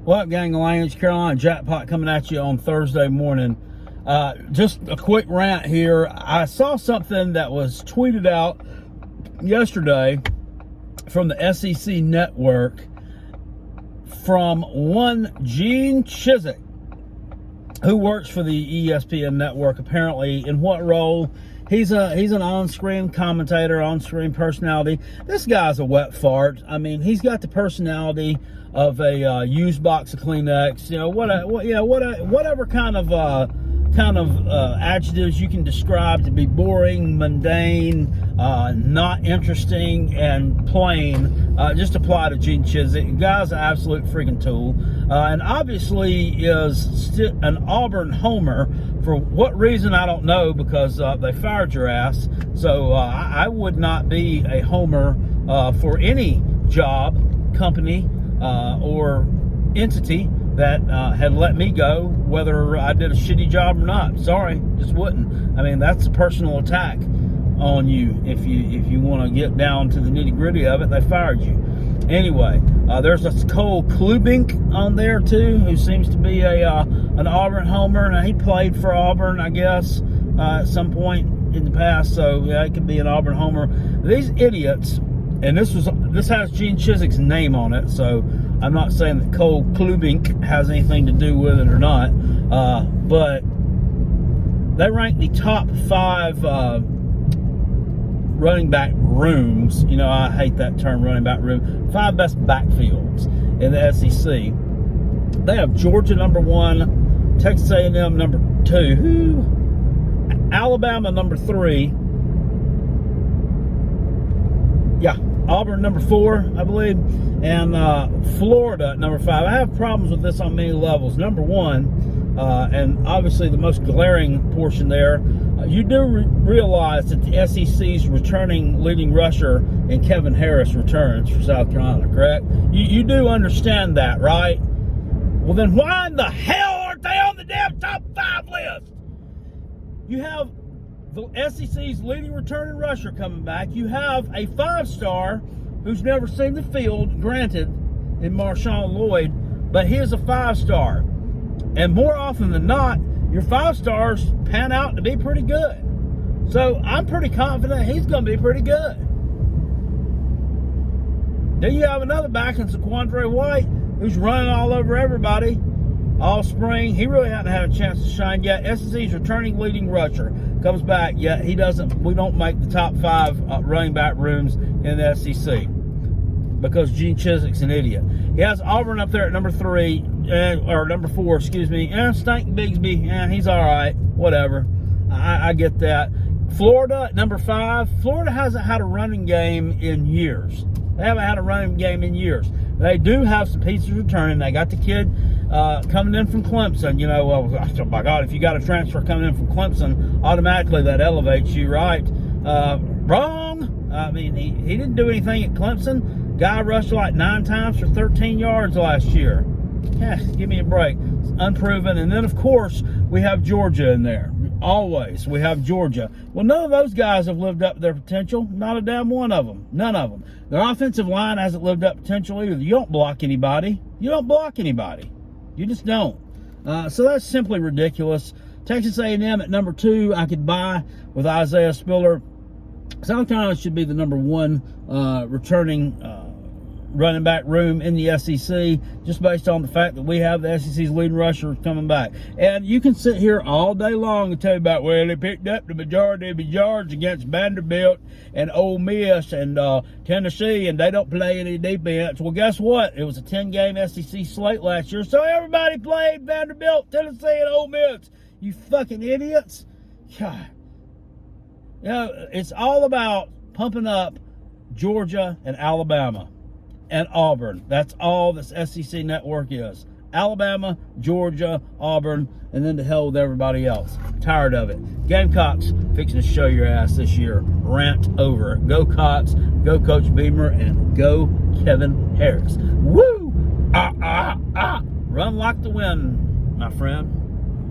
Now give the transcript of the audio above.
What up, gang of Lions? Carolina Jackpot coming at you on Thursday morning. Just a quick rant here. I saw something that was tweeted out yesterday from the SEC network from one Gene Chizik, who works for the ESPN network, apparently. In what role? He's an on-screen commentator, on-screen personality. This guy's a wet fart. I mean, he's got the personality of a used box of Kleenex. You know, whatever kind of adjectives you can describe to be boring, mundane, not interesting, and plain, just apply to Gene Chizik. The guy's an absolute freaking tool, and obviously is an Auburn homer. For what reason, I don't know, because they fired your ass. So I would not be a homer for any job, company, or entity that had let me go, whether I did a shitty job or not. Sorry, just wouldn't. I mean, that's a personal attack on you. If you want to get down to the nitty gritty of it, they fired you. Anyway, there's a Cole Klubink on there too, who seems to be an Auburn homer. Now, he played for Auburn, I guess, at some point in the past. So yeah, it could be an Auburn homer. These idiots. And this has Gene Chizik's name on it, so I'm not saying that Cole Klubink has anything to do with it or not. But they rank the top 5 running back rooms. You know, I hate that term, running back room. 5 best backfields in the SEC. They have Georgia number 1, Texas A&M number 2, Alabama number 3. Yeah, Auburn number 4, I believe, and Florida number 5. I have problems with this on many levels. Number 1, and obviously the most glaring portion there, you do realize that the SEC's returning leading rusher in Kevin Harris returns for South Carolina, correct? You do understand that, right? Well, then why in the hell aren't they on the damn top 5 list? You have the SEC's leading returning rusher coming back. You have a 5-star who's never seen the field, granted, in Marshawn Lloyd, but he is a 5-star. And more often than not, your 5-stars pan out to be pretty good. So I'm pretty confident he's going to be pretty good. Then you have another back in Saquandre White, who's running all over everybody all spring. He really hasn't had a chance to shine yet. SEC's returning leading rusher comes back, yet we don't make the top 5 running back rooms in the SEC because Gene Chizik's an idiot. He has Auburn up there at number 3, or number 4, excuse me. And Stank Bigsby, he's all right, whatever. I get that. Florida at number 5. Florida hasn't had a running game in years. They haven't had a running game in years. They do have some pieces returning. They got the kid coming in from Clemson. You know, oh my God, if you got a transfer coming in from Clemson, automatically that elevates you, right? Wrong. I mean, he didn't do anything at Clemson. Guy rushed like 9 times for 13 yards last year. Yeah, give me a break. It's unproven. And then, of course, we have Georgia in there. Always, we have Georgia. Well, none of those guys have lived up to their potential. Not a damn one of them. None of them. Their offensive line hasn't lived up to potential either. You don't block anybody. You don't block anybody. You just don't. So that's simply ridiculous. Texas A&M at number 2, I could buy with Isaiah Spiller. South Carolina should be the number 1 returning running back room in the SEC, just based on the fact that we have the SEC's leading rusher coming back. And you can sit here all day long and tell you about, well, they picked up the majority of the yards against Vanderbilt and Ole Miss and Tennessee, and they don't play any defense. Well, guess what? It was a 10-game SEC slate last year, so everybody played Vanderbilt, Tennessee, and Ole Miss. You fucking idiots. God. You know, it's all about pumping up Georgia and Alabama and Auburn. That's all this SEC network is. Alabama, Georgia, Auburn, and then to hell with everybody else. Tired of it. Gamecocks fixing to show your ass this year. Rant over. Go Cox, go Coach Beamer, and go Kevin Harris. Woo! Run like the wind, my friend.